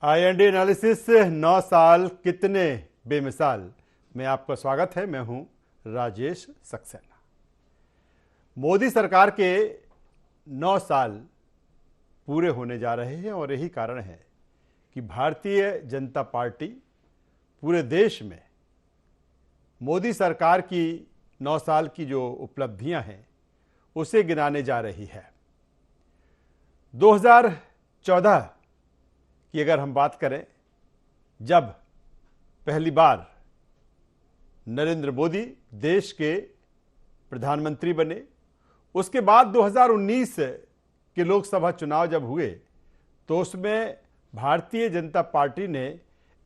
IND analysis 9 साल कितने बेमिसाल में आपका स्वागत है। मैं हूं राजेश सक्सेना। मोदी सरकार के 9 साल पूरे होने जा रहे हैं और यही कारण है कि भारतीय जनता पार्टी पूरे देश में मोदी सरकार की 9 साल की जो उपलब्धियां हैं उसे गिनाने जा रही है। 2014 की अगर हम बात करें, जब पहली बार नरेंद्र मोदी देश के प्रधानमंत्री बने, उसके बाद 2019 के लोकसभा चुनाव जब हुए तो उसमें भारतीय जनता पार्टी ने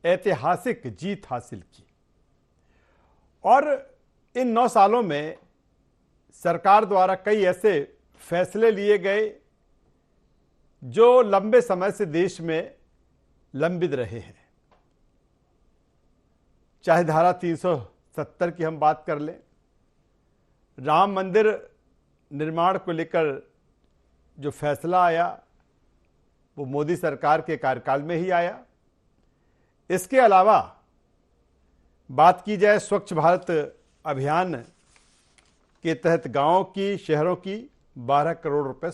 ऐतिहासिक जीत हासिल की और इन 9 सालों में सरकार द्वारा कई ऐसे फैसले लिए गए जो लंबे समय से देश में लंबित रहे हैं। चाहे धारा 370 की हम बात कर लें, राम मंदिर निर्माण को लेकर जो फैसला आया वो मोदी सरकार के कार्यकाल में ही आया। इसके अलावा बात की जाए स्वच्छ भारत अभियान के तहत गांवों की, शहरों की 12 करोड़ रुपए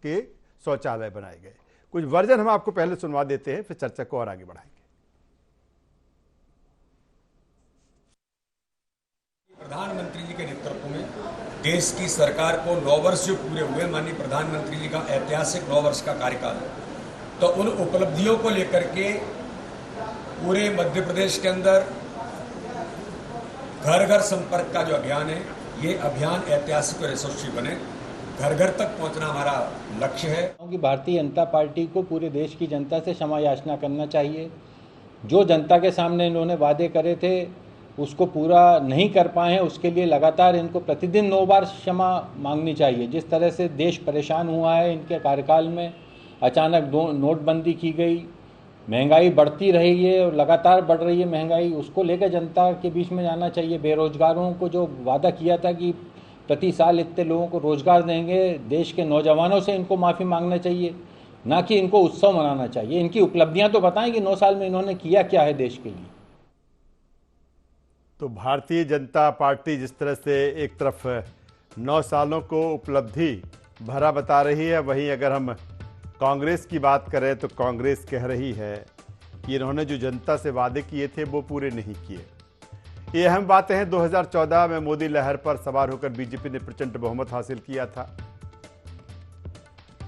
के शौचालय बनाए गए। कुछ वर्जन हम आपको पहले सुनवा देते हैं, फिर चर्चा को और आगे बढ़ाएंगे। प्रधानमंत्री जी के नेतृत्व में देश की सरकार को 9 वर्ष जो पूरे हुए, माननीय प्रधानमंत्री जी का ऐतिहासिक 9 वर्ष का कार्यकाल, तो उन उपलब्धियों को लेकर के पूरे मध्य प्रदेश के अंदर घर घर संपर्क का जो अभियान है, ये अभियान ऐतिहासिक और यशस्वी बने, घर घर तक पहुंचना हमारा लक्ष्य है। कि भारतीय जनता पार्टी को पूरे देश की जनता से क्षमा याचना करना चाहिए। जो जनता के सामने इन्होंने वादे करे थे उसको पूरा नहीं कर पाए हैं, उसके लिए लगातार इनको प्रतिदिन 9 बार क्षमा मांगनी चाहिए। जिस तरह से देश परेशान हुआ है इनके कार्यकाल में, अचानक नोटबंदी की गई, महंगाई बढ़ती रही है और लगातार बढ़ रही है महंगाई, उसको लेकर जनता के बीच में जाना चाहिए। बेरोजगारों को जो वादा किया था कि प्रति साल इतने लोगों को रोजगार देंगे, देश के नौजवानों से इनको माफ़ी मांगना चाहिए, ना कि इनको उत्सव मनाना चाहिए। इनकी उपलब्धियां तो बताएं कि 9 साल में इन्होंने किया क्या है देश के लिए। तो भारतीय जनता पार्टी जिस तरह से एक तरफ 9 सालों को उपलब्धि भरा बता रही है, वहीं अगर हम कांग्रेस की बात करें तो कांग्रेस कह रही है कि इन्होंने जो जनता से वादे किए थे वो पूरे नहीं किए। ये अहम बातें हैं। 2014 में मोदी लहर पर सवार होकर बीजेपी ने प्रचंड बहुमत हासिल किया था।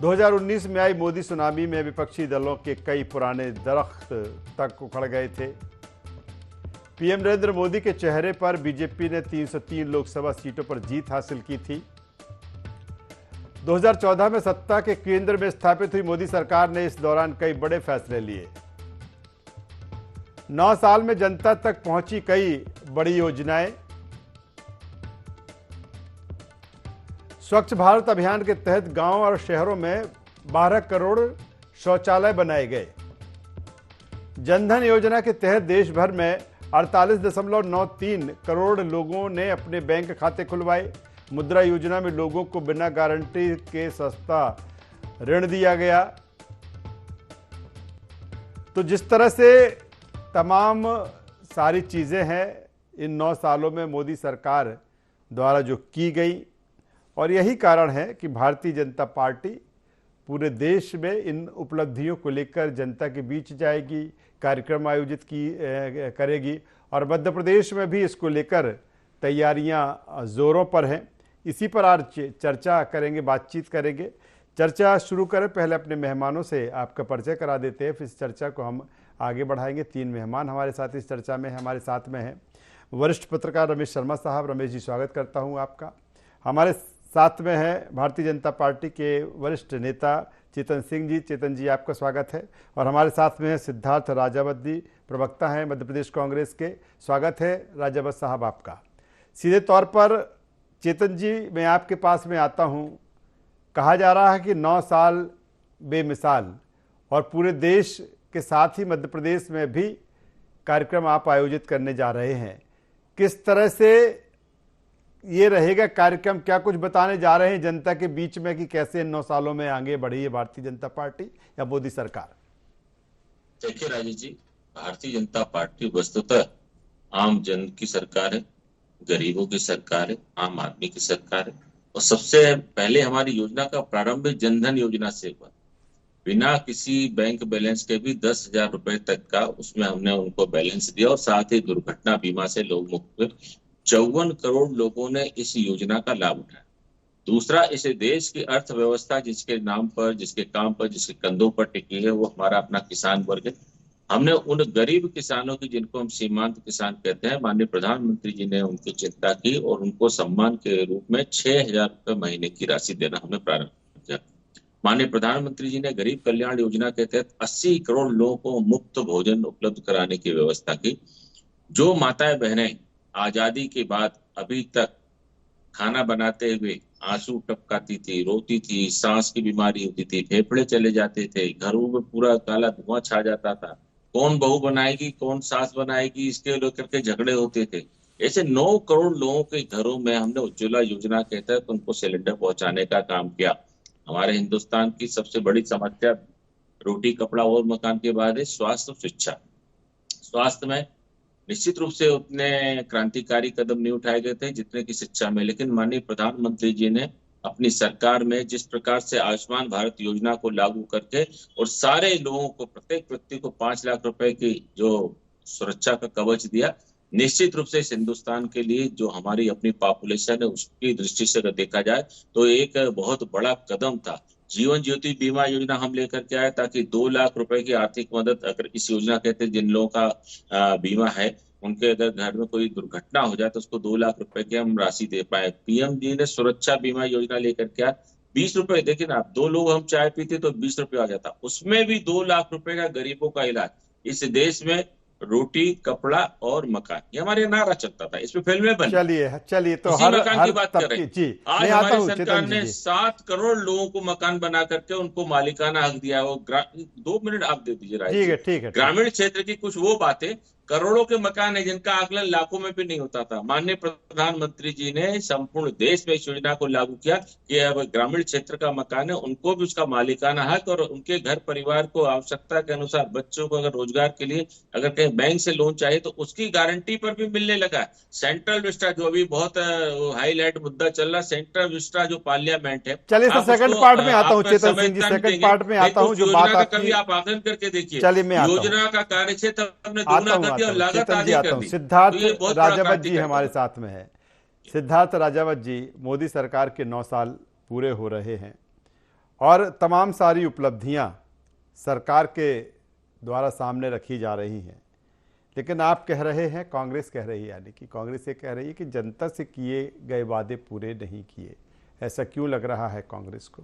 2019 में आई मोदी सुनामी में विपक्षी दलों के कई पुराने दरख्त तक उखड़ गए थे। पीएम नरेंद्र मोदी के चेहरे पर बीजेपी ने 303 लोकसभा सीटों पर जीत हासिल की थी। 2014 में सत्ता के केंद्र में स्थापित हुई मोदी सरकार ने इस दौरान कई बड़े फैसले लिए। 9 साल में जनता तक पहुंची कई बड़ी योजनाएं। स्वच्छ भारत अभियान के तहत गांव और शहरों में 12 करोड़ शौचालय बनाए गए। जनधन योजना के तहत देश भर में 48.93 करोड़ लोगों ने अपने बैंक खाते खुलवाए। मुद्रा योजना में लोगों को बिना गारंटी के सस्ता ऋण दिया गया। तो जिस तरह से तमाम सारी चीज़ें हैं इन 9 सालों में मोदी सरकार द्वारा जो की गई, और यही कारण है कि भारतीय जनता पार्टी पूरे देश में इन उपलब्धियों को लेकर जनता के बीच जाएगी, कार्यक्रम आयोजित करेगी और मध्य प्रदेश में भी इसको लेकर तैयारियां जोरों पर हैं। इसी पर आज चर्चा करेंगे, बातचीत करेंगे। चर्चा शुरू करें, पहले अपने मेहमानों से आपका परिचय करा देते हैं, फिर इस चर्चा को हम आगे बढ़ाएंगे। 3 मेहमान हमारे साथ इस चर्चा में हमारे साथ में हैं। वरिष्ठ पत्रकार रमेश शर्मा साहब। रमेश जी, स्वागत करता हूं आपका। हमारे साथ में है भारतीय जनता पार्टी के वरिष्ठ नेता चेतन सिंह जी। चेतन जी, आपका स्वागत है। और हमारे साथ में है सिद्धार्थ राजावती, प्रवक्ता हैं मध्य प्रदेश कांग्रेस के। स्वागत है राजावत साहब आपका। सीधे तौर पर चेतन जी, मैं आपके पास में आता हूं। कहा जा रहा है कि 9 साल बेमिसाल और पूरे देश के साथ ही मध्य प्रदेश में भी कार्यक्रम आप आयोजित करने जा रहे हैं। किस तरह से ये रहेगा कार्यक्रम, क्या कुछ बताने जा रहे हैं जनता के बीच में कि कैसे इन 9 सालों में आगे बढ़ी है भारतीय जनता पार्टी या मोदी सरकार? देखिए राजेश जी, भारतीय जनता पार्टी वस्तुतः आम जन की सरकार है, गरीबों की सरकार है, आम आदमी की सरकार है। और सबसे पहले हमारी योजना का प्रारंभ जनधन योजना से हुआ। बिना किसी बैंक बैलेंस के भी 10,000 रुपए तक का उसमें हमने उनको बैलेंस दिया, और साथ ही दुर्घटना बीमा से लोग मुक्त हुए। 54 करोड़ लोगों ने इस योजना का लाभ उठाया। दूसरा, इस देश की अर्थव्यवस्था जिसके नाम पर, जिसके काम पर, जिसके कंधों पर टिकी है, वो हमारा अपना किसान वर्ग है। हमने उन गरीब किसानों की, जिनको हम सीमांत किसान कहते हैं, माननीय प्रधानमंत्री जी ने उनकी चिंता की और उनको सम्मान के रूप में 6,000 रुपए महीने की राशि देना हमने प्रारंभ किया। माननीय प्रधानमंत्री जी ने गरीब कल्याण योजना के तहत 80 करोड़ लोगों को मुफ्त भोजन उपलब्ध कराने की व्यवस्था की। जो माताएं बहनें आजादी के बाद अभी तक खाना बनाते हुए आंसू टपकाती थी, रोती थी, सांस की बीमारी होती थी, फेफड़े चले जाते थे, घरों में पूरा काला धुआं छा जाता था, कौन बहू बनाएगी, कौन सास बनाएगी, इसके लेकर के झगड़े होते थे। ऐसे 9 करोड़ लोगों के घरों में हमने उज्ज्वला योजना के तहत उनको सिलेंडर पहुंचाने का काम किया। हमारे हिंदुस्तान की सबसे बड़ी समस्या रोटी, कपड़ा और मकान के बाद है स्वास्थ्य और शिक्षा। स्वास्थ्य में निश्चित रूप से उतने क्रांतिकारी कदम नहीं उठाए गए थे जितने की शिक्षा में, लेकिन माननीय प्रधानमंत्री जी ने अपनी सरकार में जिस प्रकार से आयुष्मान भारत योजना को लागू करके और सारे लोगों को, प्रत्येक व्यक्ति को 5 लाख रुपए की जो सुरक्षा का कवच दिया, निश्चित रूप से इस हिंदुस्तान के लिए जो हमारी अपनी पॉपुलेशन है उसकी दृष्टि से अगर देखा जाए तो एक बहुत बड़ा कदम था। जीवन ज्योति बीमा योजना हम लेकर के आए ताकि 2 लाख रुपए की आर्थिक मदद, अगर इस योजना के तहत जिन लोगों का बीमा है, उनके अगर घर में कोई दुर्घटना हो जाए तो उसको 2 लाख रुपए की हम राशि दे पाए। पीएम जी ने सुरक्षा बीमा योजना लेकर के आए, 20 रुपए। देखिए ना, आप 2 लोग हम चाय पीते तो 20 रुपए आ जाता, उसमें भी 2 लाख रुपए का गरीबों का इलाज। इस देश में रोटी, कपड़ा और मकान, ये हमारे नारा चलता था, इसमें फिल्में बनी। चलिए चलिए, तो उसी हर मकान हर की बात कर रहे तबके, हैं। जी आज मैं आता हमारी हूँ सरकार चेतन ने जी। 7 करोड़ लोगों को मकान बना करके उनको मालिकाना हक दिया है। वो 2 मिनट आप दे दीजिए राज ठीक जी। है, ठीक है, ठीक है। ग्रामीण क्षेत्र की कुछ वो बातें, करोड़ों के मकान है जिनका आकलन लाखों में भी नहीं होता था। माननीय प्रधानमंत्री जी ने संपूर्ण देश में इस योजना को लागू किया कि अब ग्रामीण क्षेत्र का मकान है उनको भी उसका मालिकाना हक, और उनके घर परिवार को आवश्यकता के अनुसार, बच्चों को अगर रोजगार के लिए अगर कहीं बैंक से लोन चाहिए तो उसकी गारंटी पर भी मिलने लगा। सेंट्रल विस्टा, जो अभी बहुत हाईलाइट मुद्दा चल रहा, सेंट्रल विस्टा जो पार्लियामेंट है, चलिए सर, आप सेकंड उसको पार्ट में आता हूँ आपका चेतन समय सिंह जी, इतना नहीं सेकंड देंगे, पार्ट में आता लेकिन हूँ उस जो बात योजना का आपकी। कभी आप आकलन करके देखिए। चलिए मैं आता हूँ, योजना का कार्य क्षेत्र हमने आता दोगुना हूँ कर दिया आता और हूँ लागत चेतन जी, आधी आता कर हूँ। दी। तो सिद्धार्थ ये बहुत बड़ा राजावत जी क्रांतिकारी हमारे कदम। साथ में है। सिद्धार्थ राजावत जी, मोदी सरकार के 9 साल पूरे हो रहे हैं और तमाम सारी उपलब्धियां सरकार के द्वारा सामने रखी जा रही हैं, लेकिन आप कह रहे हैं, कांग्रेस कह रही है, यानी कि कांग्रेस ये कह रही है कि जनता से किए गए वादे पूरे नहीं किए। ऐसा क्यों लग रहा है कांग्रेस को?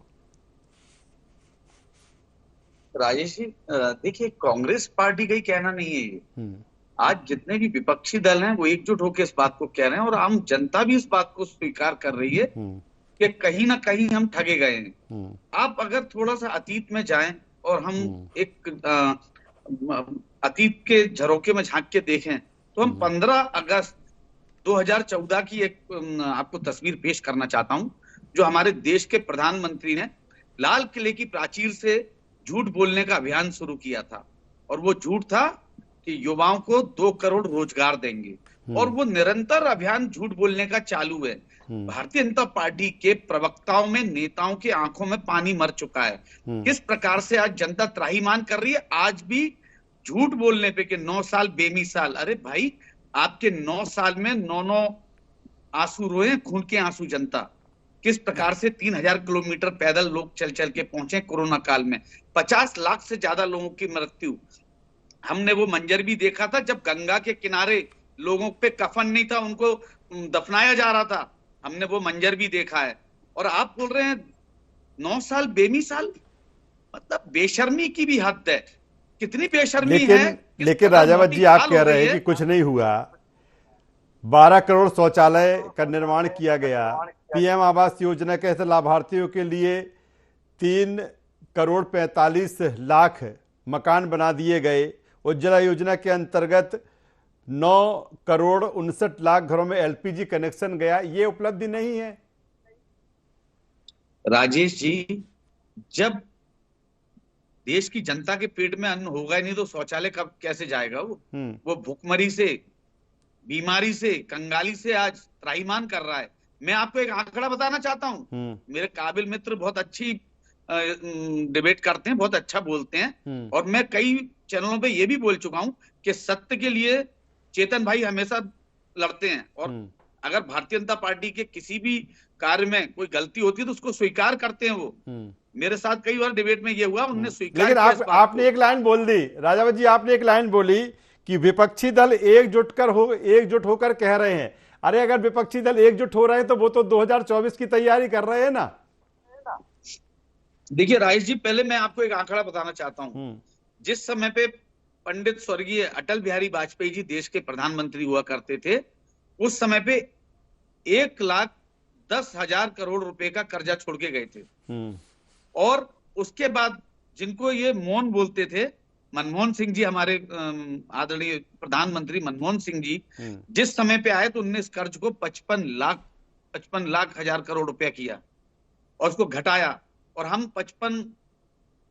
राजेश जी, देखिए, कांग्रेस पार्टी का ही कहना नहीं है ये। आज जितने भी विपक्षी दल हैं वो एकजुट होकर इस बात को कह रहे हैं और आम जनता भी इस बात को स्वीकार कर रही है कि कहीं ना कहीं हम ठगे गए हैं। आप अगर थोड़ा सा अतीत में जाएं और हम एक अतीत के झरोखे में झांक के देखें तो हम 15 अगस्त 2014 की एक आपको तस्वीर पेश करना चाहता हूं, जो हमारे देश के प्रधानमंत्री ने लाल किले की प्राचीर से झूठ बोलने का अभियान शुरू किया था। और वो झूठ था कि युवाओं को 2 करोड़ रोजगार देंगे, और वो निरंतर अभियान झूठ बोलने का चालू है। भारतीय जनता पार्टी के प्रवक्ताओं में, नेताओं के आंखों में पानी मर चुका है। किस प्रकार से आज जनता त्राहिमाम कर रही है, आज भी झूठ बोलने पे कि 9 साल बेमिसाल। अरे भाई, आपके 9 साल में 9 आंसू रोए, खून के आंसू जनता। किस प्रकार से 3,000 किलोमीटर पैदल लोग चल चल के पहुंचे कोरोना काल में, 50 लाख से ज्यादा लोगों की मृत्यु। हमने वो मंजर भी देखा था जब गंगा के किनारे लोगों पे कफन नहीं था, उनको दफनाया जा रहा था। हमने वो मंजर भी देखा है। और आप बोल रहे हैं 9 साल बेमिसाल, मतलब बेशर्मी की भी हद है। कितनी बेशर्मी है। लेकिन राजावत जी, आप कह रहे हैं कि कुछ नहीं हुआ। 12 करोड़ शौचालय का निर्माण किया गया। पीएम आवास योजना के तहत लाभार्थियों के लिए 3 करोड़ 45 लाख मकान बना दिए गए। उज्ज्वला योजना के अंतर्गत 9 करोड़ 59 लाख घरों में एलपीजी कनेक्शन गया। ये उपलब्धि नहीं है? राजेश जी, जब देश की जनता के पेट में अन्न होगा ही नहीं तो शौचालय कब कैसे जाएगा वो भूखमरी से, बीमारी से, कंगाली से आज त्राहिमाम कर रहा है। मैं आपको एक आंकड़ा बताना चाहता हूँ। मेरे काबिल मित्र बहुत अच्छी डिबेट करते हैं, बहुत अच्छा बोलते हैं, और मैं कई चैनलों पे ये भी बोल चुका हूं कि सत्य के लिए चेतन भाई हमेशा लड़ते हैं, और अगर भारतीय जनता पार्टी के किसी भी कार्य में कोई गलती होती है तो उसको स्वीकार करते हैं। वो मेरे साथ कई बार डिबेट में ये हुआ, उन्होंने स्वीकार लेकिन आपने एक लाइन बोल दी राजावत जी, आपने एक लाइन बोली कि विपक्षी दल एकजुट होकर कह रहे हैं। अरे अगर विपक्षी दल एकजुट हो रहे हैं तो वो तो 2024 की तैयारी कर रहे हैं ना। देखिए राजेश जी, पहले मैं आपको एक आंकड़ा बताना चाहता हूं। जिस समय पे पंडित स्वर्गीय अटल बिहारी वाजपेयी जी देश के प्रधानमंत्री हुआ करते थे, उस समय पे 1,10,000 करोड़ रुपए का कर्जा छोड़ के गए थे। और उसके बाद जिनको ये मौन बोलते थे, मनमोहन सिंह जी, हमारे आदरणीय प्रधानमंत्री मनमोहन सिंह जी जिस समय पे आए तो उन्होंने इस कर्ज को 55 लाख हजार करोड़ रुपया किया और उसको घटाया, और हम 55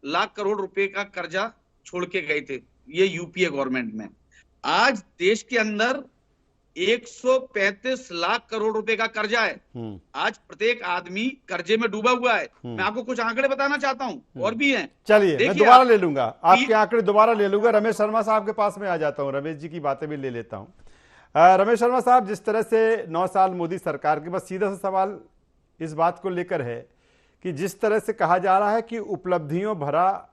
लाख करोड़ रुपए का कर्जा छोड़ के गए थे ये यूपीए गवर्नमेंट में। आज देश के अंदर 135 लाख करोड़ रुपए का कर्जा है। आज प्रत्येक आदमी कर्जे में डूबा हुआ है। मैं आपको कुछ आंकड़े बताना चाहता हूं, और भी हैं। चलिए मैं दोबारा ले लूंगा, आपके आंकड़े दोबारा ले लूंगा। रमेश शर्मा साहब के पास में आ जाता हूं, रमेश जी की बातें भी ले लेता हूं। रमेश शर्मा साहब, जिस तरह से 9 साल मोदी सरकार के, बस सीधा सा सवाल इस बात को लेकर है कि जिस तरह से कहा जा रहा है कि उपलब्धियों भरा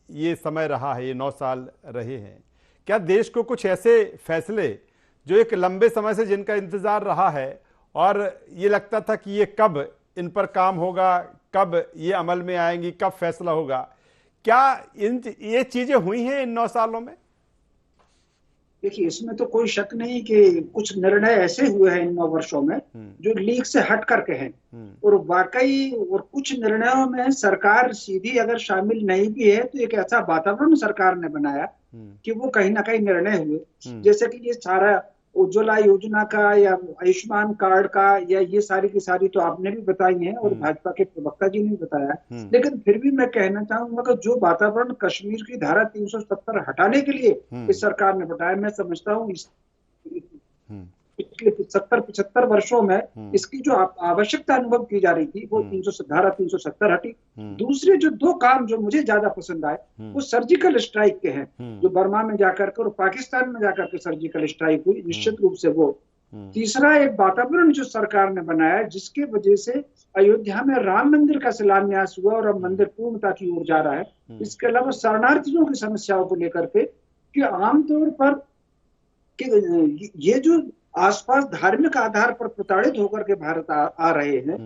ये समय रहा है, ये 9 साल रहे हैं, क्या देश को कुछ ऐसे फैसले जो एक लंबे समय से जिनका इंतजार रहा है और ये लगता था कि ये कब इन पर काम होगा, कब ये अमल में आएंगी, कब फैसला होगा, क्या ये चीजें हुई हैं इन 9 सालों में? देखिए, इसमें तो कोई शक नहीं कि कुछ निर्णय ऐसे हुए हैं इन 9 वर्षों में जो लीग से हट करके हैं, और वाकई और कुछ निर्णयों में सरकार सीधी अगर शामिल नहीं भी है तो एक ऐसा वातावरण सरकार ने बनाया कि वो कहीं ना कहीं निर्णय हुए। जैसे कि ये सारा उज्ज्वला योजना का या आयुष्मान कार्ड का या ये सारी की सारी तो आपने भी बताई है और भाजपा के प्रवक्ता जी ने भी बताया, लेकिन फिर भी मैं कहना चाहूंगा कि जो वातावरण कश्मीर की धारा 370 हटाने के लिए इस सरकार ने बताया, मैं समझता हूँ पिछले 70-75 वर्षों में इसकी जो आवश्यकता अनुभव की जा रही थी वो धारा 370 हटी। दूसरे जो 2 काम जो मुझे ज्यादा पसंद आए वो सर्जिकल स्ट्राइक के हैं, जो बर्मा में जाकर के और पाकिस्तान में जाकर के सर्जिकल स्ट्राइक हुई, निश्चित रूप से वो। तीसरा एक वातावरण जो सरकार ने बनाया जिसके वजह से अयोध्या में राम मंदिर का शिलान्यास हुआ और अब मंदिर पूर्णता की ओर जा रहा है। इसके अलावा शरणार्थियों की समस्याओं को लेकर के कि आमतौर पर ये जो आसपास धार्मिक आधार पर प्रताड़ित होकर के भारत आ रहे हैं,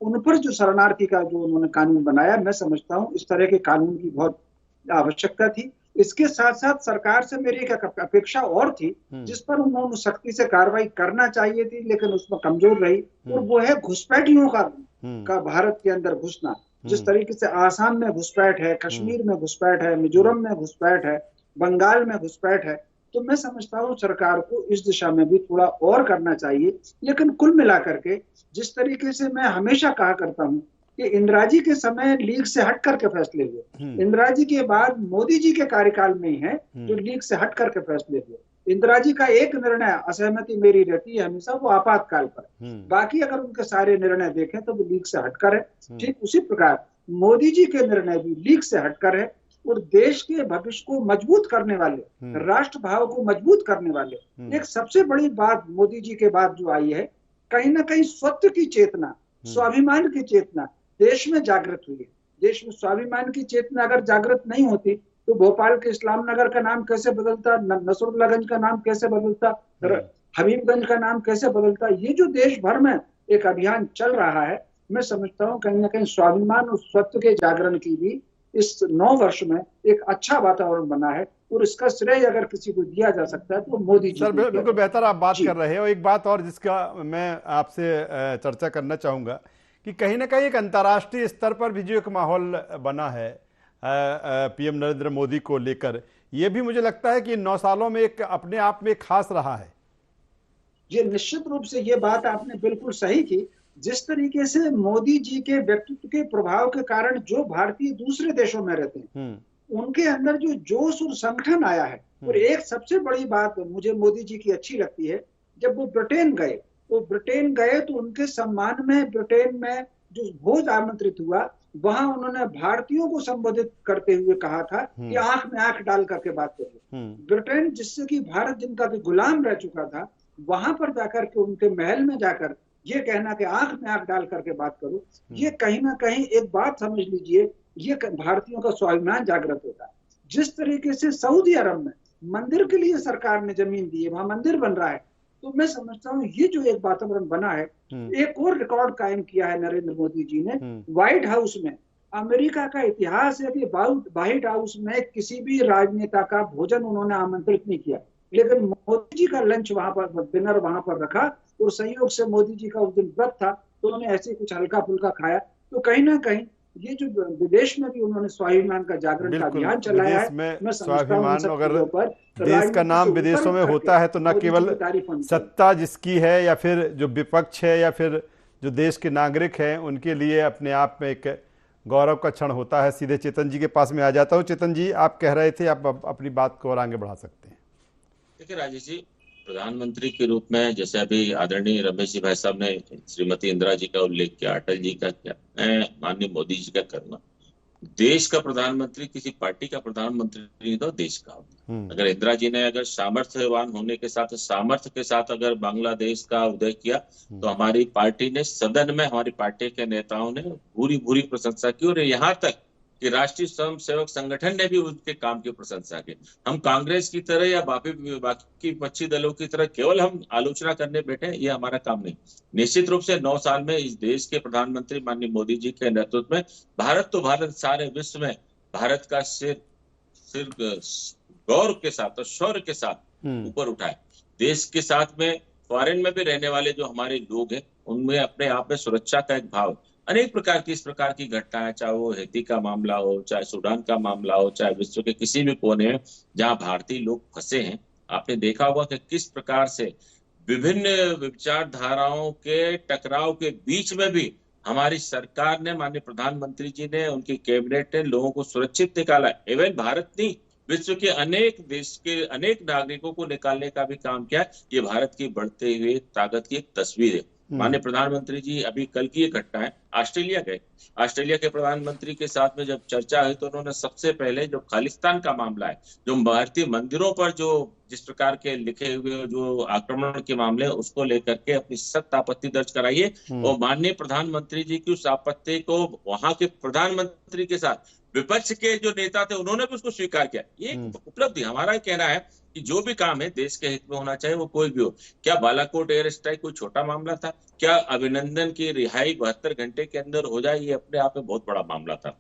उन पर जो शरणार्थी का जो उन्होंने कानून बनाया, मैं समझता हूं इस तरह के कानून की बहुत आवश्यकता थी। इसके साथ साथ सरकार से मेरी एक अपेक्षा और थी जिस पर उन्होंने सख्ती से कार्रवाई करना चाहिए थी लेकिन उसमें कमजोर रही, और वो है घुसपैठियों का भारत के अंदर घुसना। जिस तरीके से आसाम में घुसपैठ है, कश्मीर में घुसपैठ है, मिजोरम में घुसपैठ है, बंगाल में घुसपैठ है, तो मैं समझता हूँ सरकार को इस दिशा में भी थोड़ा और करना चाहिए। लेकिन कुल मिलाकर के जिस तरीके से मैं हमेशा कहा करता हूँ कि इंदिरा जी के समय लीग से हट करके फैसले हुए, इंदिरा जी के बाद मोदी जी के कार्यकाल में ही है जो लीग से हट करके फैसले हुए। इंदिरा जी का एक निर्णय असहमति मेरी रहती है हमेशा, वो आपातकाल पर, बाकी अगर उनके सारे निर्णय देखें तो वो लीग से हटकर है। ठीक उसी प्रकार मोदी जी के निर्णय भी लीग से हटकर है, और देश के भविष्य को मजबूत करने वाले, राष्ट्र भाव को मजबूत करने वाले एक सबसे बड़ी बात मोदी जी के बाद जो आई है, कहीं ना कहीं स्वत्व की चेतना, स्वाभिमान की चेतना देश में जागृत हुई है। देश में स्वाभिमान की चेतना अगर जागृत नहीं होती तो भोपाल के इस्लाम नगर का नाम कैसे बदलता, नसरुल्लागंज का नाम कैसे बदलता, हबीबगंज का नाम कैसे बदलता। ये जो देश भर में एक अभियान चल रहा है, मैं समझता हूँ कहीं ना कहीं स्वाभिमान और स्वत्व के जागरण की भी इस 9 वर्ष में एक अच्छा वातावरण बना है, और इसका श्रेय अगर किसी को दिया जा सकता है तो मोदी जी। सर बिल्कुल बेहतर आप बात कर रहे हो। एक बात और जिसका मैं आपसे चर्चा करना चाहूंगा कि कहीं ना कहीं एक अंतर्राष्ट्रीय स्तर पर भी जो एक माहौल बना है पीएम नरेंद्र मोदी को लेकर, यह भी मुझे लगता है कि 9 सालों में एक अपने आप में खास रहा है। ये निश्चित रूप से ये बात आपने बिल्कुल सही की। जिस तरीके से मोदी जी के व्यक्तित्व के प्रभाव के कारण जो भारतीय दूसरे देशों में रहते हैं उनके अंदर जो जोश और संगठन आया है। और एक सबसे बड़ी बात मुझे मोदी जी की अच्छी लगती है, जब वो ब्रिटेन गए तो उनके सम्मान में ब्रिटेन में जो भोज आमंत्रित हुआ, वहां उन्होंने भारतीयों को संबोधित करते हुए कहा था कि आंख में आंख डाल करके बात करिए। ब्रिटेन जिससे कि भारत जिनका भी गुलाम रह चुका था, वहां पर जाकर के उनके महल में जाकर ये कहना कि आंख में आंख डाल करके बात करो, ये कहीं ना कहीं एक बात समझ लीजिए, ये भारतीयों का स्वाभिमान जागृत होता है। जिस तरीके से सऊदी अरब में मंदिर के लिए सरकार ने जमीन दी है, वहां मंदिर बन रहा है, तो मैं समझता हूँ ये जो एक वातावरण बना है, एक और रिकॉर्ड कायम किया है नरेंद्र मोदी जी ने। व्हाइट हाउस में अमेरिका का इतिहास है कि व्हाइट हाउस में किसी भी राजनेता का भोजन उन्होंने आमंत्रित नहीं किया, लेकिन मोदी जी का लंच वहां पर, डिनर वहां पर रखा, और संयोग से मोदी जी का उस दिन व्रत था तो उन्होंने ऐसे कुछ हल्का फुल्का खाया। तो कहीं ना कहीं ये जो विदेश में भी उन्होंने स्वाभिमान का जागरण का अभियान चलाया है, मैं स्वाभिमान अगर देश का नाम विदेशों में होता है तो न केवल सत्ता जिसकी है या फिर जो विपक्ष है या फिर जो देश के नागरिक हैं उनके लिए अपने आप में एक गौरव का क्षण होता है। सीधे चेतन जी के पास में आ जाता हूँ। चेतन जी, आप कह रहे थे, आप अपनी बात को और आगे बढ़ा सकते हैं। देखिए राजेश जी, प्रधानमंत्री के रूप में जैसे अभी आदरणीय रमेश जी भाई साहब ने श्रीमती इंदिरा जी का उल्लेख किया, अटल जी का किया, मैं माननीय मोदी जी का करूंगा। देश का प्रधानमंत्री किसी पार्टी का प्रधानमंत्री नहीं था, देश का। अगर इंदिरा जी ने अगर सामर्थ्यवान होने के साथ, सामर्थ्य के साथ अगर बांग्लादेश का उदय किया, तो हमारी पार्टी ने सदन में, हमारी पार्टी के नेताओं ने पूरी प्रशंसा की, और यहाँ तक कि राष्ट्रीय स्वयं सेवक संगठन ने भी उनके काम की प्रशंसा की। हम कांग्रेस की तरह या बाकी विपक्षी दलों की तरह केवल हम आलोचना करने बैठे, ये हमारा काम नहीं। निश्चित रूप से 9 साल में इस देश के प्रधानमंत्री माननीय मोदी जी के नेतृत्व में भारत तो भारत सारे विश्व में भारत का सिर गौरव के साथ और शौर्य के साथ ऊपर उठाए। देश के साथ में फॉरेन में भी रहने वाले जो हमारे लोग हैं, उनमें अपने आप में सुरक्षा का एक भाव, अनेक प्रकार की इस प्रकार की घटनाएं, चाहे वो हैती का मामला हो, चाहे सूडान का मामला हो, चाहे विश्व के किसी भी कोने में जहां भारतीय लोग फंसे हैं, आपने देखा होगा कि किस प्रकार से विभिन्न विचारधाराओं के टकराव के बीच में भी हमारी सरकार ने, माननीय प्रधानमंत्री जी ने, उनकी कैबिनेट ने लोगों को सुरक्षित निकाला। एवं भारत नहीं, विश्व के अनेक देश के अनेक नागरिकों को निकालने का भी काम किया। ये भारत की बढ़ते हुए ताकत की एक तस्वीर है। माननीय प्रधानमंत्री जी अभी कल की एक घटना है, ऑस्ट्रेलिया गए। ऑस्ट्रेलिया के प्रधानमंत्री के साथ में जब चर्चा हुई तो उन्होंने सबसे पहले जो खालिस्तान का मामला है, जो भारतीय मंदिरों पर जो जिस प्रकार के लिखे हुए जो आक्रमण के मामले, उसको लेकर के अपनी सख्त आपत्ति दर्ज कराइए। और माननीय प्रधानमंत्री जी की उस आपत्ति को वहां के प्रधानमंत्री के साथ विपक्ष के जो नेता थे उन्होंने भी उसको स्वीकार किया। ये उपलब्धि। हमारा कहना है कि जो भी काम है देश के हित में होना चाहिए, वो कोई भी हो। क्या बालाकोट एयर स्ट्राइक कोई छोटा मामला था? क्या अभिनंदन की रिहाई 72 घंटे के अंदर हो जाए, ये अपने आप में बहुत बड़ा मामला था।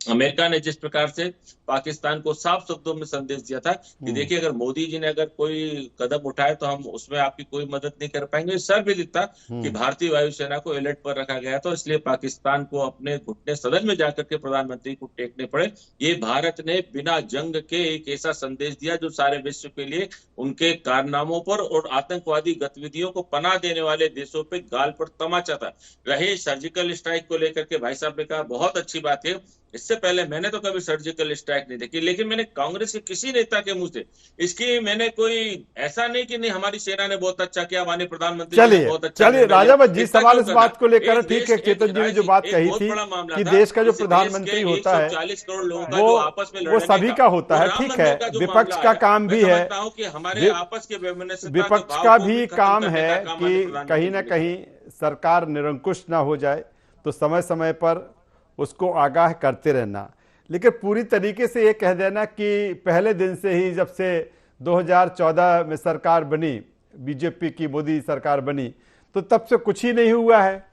अमेरिका ने जिस प्रकार से पाकिस्तान को साफ शब्दों में संदेश दिया था कि देखिए, अगर मोदी जी ने अगर कोई कदम उठाए तो हम उसमें आपकी कोई मदद नहीं कर पाएंगे। सर भी लिखता कि भारतीय वायुसेना को अलर्ट पर रखा गया था, इसलिए पाकिस्तान को अपने घुटने सदन में जाकर के प्रधानमंत्री को टेकने पड़े। ये भारत ने बिना जंग के एक ऐसा संदेश दिया जो सारे विश्व के लिए उनके कारनामों पर और आतंकवादी गतिविधियों को पनाह देने वाले देशों पे गाल पर तमाचा था। रहे सर्जिकल स्ट्राइक को लेकर के भाई साहब ने कहा, बहुत अच्छी बात है। इससे पहले मैंने तो कभी सर्जिकल स्ट्राइक नहीं देखी, लेकिन मैंने कांग्रेस के किसी नेता के मुंह से इसकी मैंने कोई ऐसा नहीं कि नहीं हमारी सेना ने बहुत अच्छा किया, माननीय प्रधानमंत्री ने बहुत अच्छा। चलिए राजावत जी, सवाल इस बात को लेकर ठीक है, चेतन जी ने जो बात कही थी कि देश का जो प्रधानमंत्री होता है 40 करोड़ लोगों का जो आपस में वो सभी का होता है, ठीक है। विपक्ष का काम भी है, हमारे आपस के विपक्ष का भी काम है कि कहीं ना कहीं सरकार निरंकुश ना हो जाए, तो समय समय पर उसको आगाह करते रहना। लेकिन पूरी तरीके से ये कह देना कि पहले दिन से ही, जब से 2014 में सरकार बनी, बीजेपी की मोदी सरकार बनी, तो तब से कुछ ही नहीं हुआ है।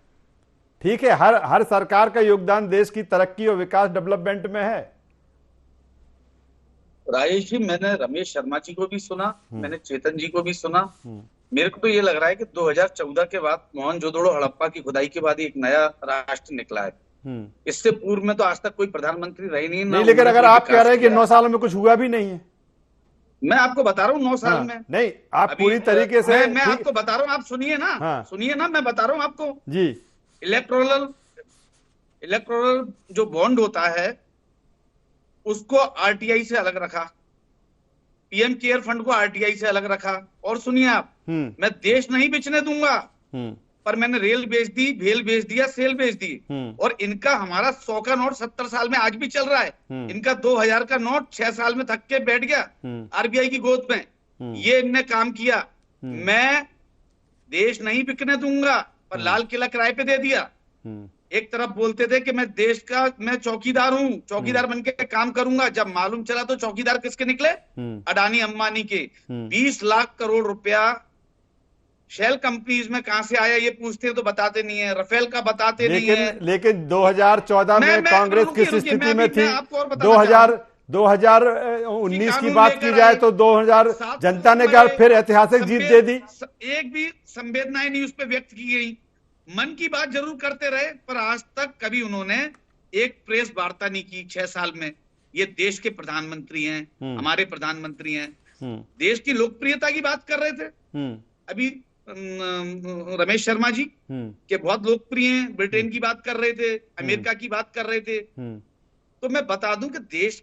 ठीक है, हर सरकार का योगदान देश की तरक्की और विकास डेवलपमेंट में है। राजेश जी, मैंने रमेश शर्मा जी को भी सुना, मैंने चेतन जी को भी सुना। मेरे को तो ये लग रहा है कि 2014 के बाद, मोहनजोदड़ो हड़प्पा की खुदाई के बाद एक नया राष्ट्र निकला है। इससे पूर्व में तो आज तक कोई प्रधानमंत्री रही नहीं। लेकिन अगर आप कह रहे हैं कि 9 सालों में कुछ हुआ भी नहीं है, मैं आपको बता रहा हूँ 9 साल में नहीं, आप पूरी तरीके से मैं आपको बता रहा हूँ, आप सुनिए ना, सुनिए ना, मैं बता रहा हूँ आपको जी। इलेक्टोरल जो बॉन्ड होता है उसको आरटीआई से अलग रखा, पीएम केयर फंड को आरटीआई से अलग रखा। और सुनिए आप, मैं देश नहीं बेचने दूंगा, पर मैंने रेल बेच दी, भेल बेच दिया, सेल बेच दी। और इनका हमारा 100 का नोट 70 साल में आज भी चल रहा है। इनका 2000 का नोट 6 साल में थक के बैठ गया आरबीआई की गोद में। ये इनने काम किया। मैं देश नहीं बिकने दूंगा, पर लाल किला किराए पे दे दिया। एक तरफ बोलते थे कि मैं देश का मैं चौकीदार हूं, चौकीदार बनके काम करूंगा। जब मालूम चला तो चौकीदार किसके निकले? अडानी अंबानी के। 20 लाख करोड़ रुपया शेल कंपनीज में कहां से आया ये पूछते हैं तो बताते नहीं है, राफेल का बताते नहीं है। लेकिन 2014 में कांग्रेस किस स्थिति में थी? 2019 की बात की जाए तो 2000 जनता ने क्या फिर ऐतिहासिक जीत दे दी। एक भी संवेदनाएं नहीं उस पर व्यक्त की गई। मन की बात जरूर करते रहे, पर आज तक कभी उन्होंने एक प्रेस वार्ता नहीं की 6 साल में। ये देश के प्रधानमंत्री हैं, हमारे प्रधानमंत्री हैं। देश की लोकप्रियता की बात कर रहे थे अभी रमेश शर्मा जी के बहुत लोकप्रिय हैं। ब्रिटेन की बात कर रहे थे, अमेरिका की बात कर रहे थे। तो मैं बता दूं कि देश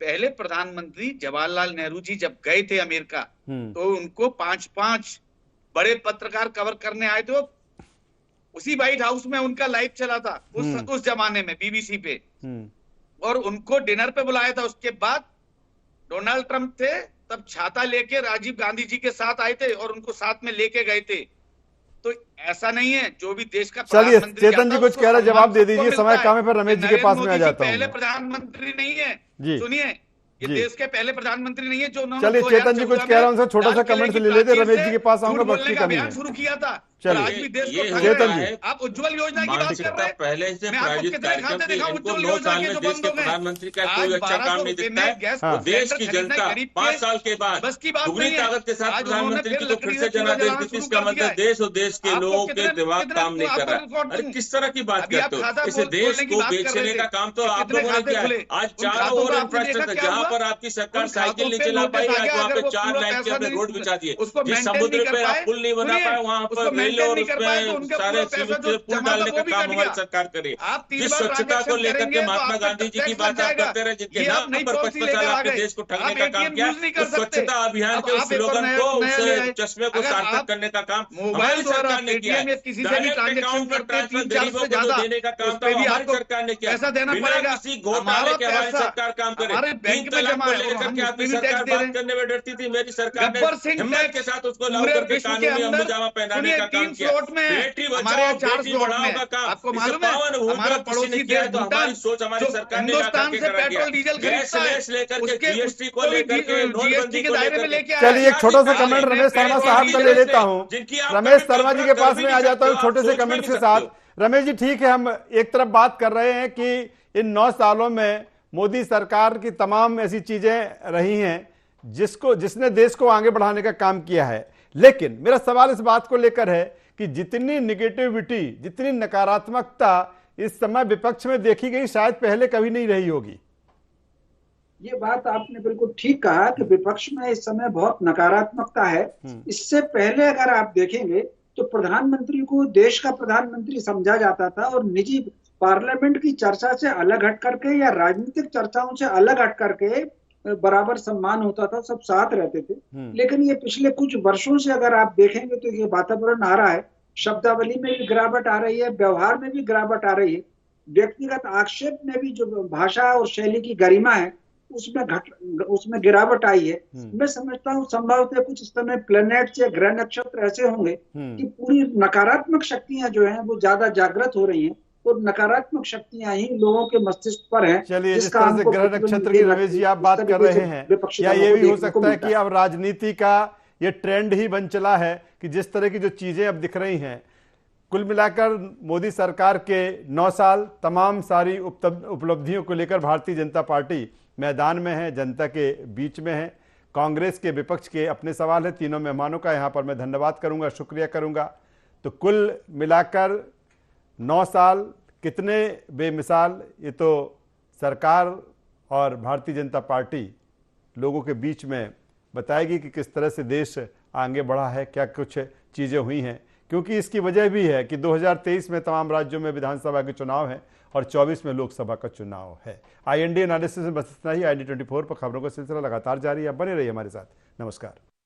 पहले प्रधानमंत्री जवाहरलाल नेहरू जी जब गए थे अमेरिका, तो उनको 5 बड़े पत्रकार कवर करने आए थे। उसी व्हाइट हाउस में उनका लाइव चला था उस जमाने में बीबीसी पे, और उनको डिनर पे बुलाया था। उसके बाद डोनाल्ड ट्रंप थे, तब छाता लेके राजीव गांधी जी के साथ आए थे और उनको साथ में लेके गए थे। तो ऐसा नहीं है, जो भी देश का चलिए चेतन जी कुछ कह रहे, जवाब दे दीजिए, समय कम है, फिर रमेश जी के पास में आ जाता हूं। पहले प्रधानमंत्री नहीं है, सुनिए, ये देश के पहले प्रधानमंत्री नहीं है जो उन्होंने चलिए चेतन जी कुछ कह रहा हूं, उनसे छोटा सा कमेंट ले लेते, रमेश जी के पास आऊंगा, वक्त की कमी है। शुरू किया था, चलिए आज भी देश को चेतन जी, आप उज्ज्वल योजना की बात कर रहे हैं। पहले से प्रायोजित कार्यक्रम थी, इनको 9 साल में देश के प्रधानमंत्री का कोई अच्छा काम नहीं दिखता है। देश की जनता 5 साल के बाद दुगनी ताकत के साथ प्रधानमंत्री की तो फिर से जनादेश दी थी। इसका मतलब देश और देश के लोगों के दिमाग काम नहीं कर रहा। अरे किस तरह की बात करते हो? इस देश को बेचने का काम तो आप लोगों ने किया है। आज चारों ओर इंफ्रास्ट्रक्चर, जहाँ पर आपकी सरकार साइकिल नहीं चला पाई, आज वहाँ पे 4 लाइन के अपने रोड बिछा दिए। जिस समुद्र पे आप पुल नहीं बना पाए, वहाँ पर रेल और उसमें सारे पुल डालने का काम हमारी सरकार करे। जिस स्वच्छता को लेकर के महात्मा गांधी जी की बात आप करते रहे, जिनके नाम पर 25 साल आपके देश को ठगने का काम किया, उस स्वच्छता अभियान के उस स्लोगन को, उस चश्मे को सार्थक करने का काम हमारी सरकार ने किया। डायरेक्ट अकाउंट पर ट्रांसफर गरीबों को देने का काम तो हमारी सरकार ने किया। बिना किसी घोटाले के हमारी सरकार काम करे। 3 तलाक को लेकर के आपकी सरकार बात करने में डरती थी, मेरी सरकार ने हिम्मत के साथ उसको लागू करके कानूनी अमलजामा पहनाने का काम किया। बेटी बचाओ बेटी पढ़ाओ का काम आपको मालूम है, हमारा पड़ोसी किया है, तो हमारी सोच हमारी सरकार ने हिंदुस्तान से पेट्रोल डीजल गैस लेकर के जीएसटी को लेकर के नोटबंदी को लेकर। चलिए एक छोटा सा कमेंट रमेश शर्मा साहब का ले लेता हूं, रमेश शर्मा जी के पास में आ जाता हूं छोटे से कमेंट के साथ। रमेश जी ठीक है, हम एक तरफ बात कर रहे हैं कि इन 9 सालों में मोदी सरकार की तमाम ऐसी चीजें रही हैं जिसने देश को आगे बढ़ाने का काम किया है, लेकिन मेरा सवाल इस बात को लेकर है कि जितनी निगेटिविटी, जितनी नकारात्मकता इस समय विपक्ष में देखी गई, शायद पहले कभी नहीं रही होगी। ये बात आपने बिल्कुल ठीक कहा कि विपक्ष में इस समय बहुत नकारात्मकता है। इससे पहले अगर आप देखेंगे तो प्रधानमंत्री को देश का प्रधानमंत्री समझा जाता था और निजी पार्लियामेंट की चर्चा से अलग हट करके या राजनीतिक चर्चाओं से अलग हट करके बराबर सम्मान होता था, सब साथ रहते थे। लेकिन ये पिछले कुछ वर्षों से अगर आप देखेंगे तो ये वातावरण आ रहा है, शब्दावली में भी गिरावट आ रही है, व्यवहार में भी गिरावट आ रही है, व्यक्तिगत आक्षेप में भी जो भाषा और शैली की गरिमा है उसमें गिरावट आई है। मैं समझता हूँ संभवतः कुछ इस समय प्लैनेट्स या ग्रह नक्षत्र ऐसे होंगे कि पूरी नकारात्मक शक्तियां जो हैं वो ज्यादा जागृत हो रही हैं और नकारात्मक शक्तियां ही लोगों के मस्तिष्क पर हैं। चलिए जिस तरह से ग्रह नक्षत्र की रमेश जी आप बात कर रहे हैं, या ये भी हो सकता है कि अब राजनीति का ये ट्रेंड ही बन चला है कि जिस तरह की जो चीजें अब दिख रही हैं, कुल मिलाकर मोदी सरकार के 9 साल तमाम सारी उपलब्धियों को लेकर भारतीय जनता पार्टी मैदान में है, जनता के बीच में है। कांग्रेस के, विपक्ष के अपने सवाल है। तीनों मेहमानों का यहाँ पर मैं धन्यवाद करूंगा, शुक्रिया करूंगा। तो कुल मिलाकर 9 साल कितने बेमिसाल, ये तो सरकार और भारतीय जनता पार्टी लोगों के बीच में बताएगी कि किस तरह से देश आगे बढ़ा है, क्या कुछ चीज़ें हुई हैं, क्योंकि इसकी वजह भी है कि 2023 में तमाम राज्यों में विधानसभा के चुनाव हैं और 24 में लोकसभा का चुनाव है। IND एनालिसिस में बस इतना ही। ID24 पर खबरों का सिलसिला लगातार जारी है। बने रहिए हमारे साथ। नमस्कार।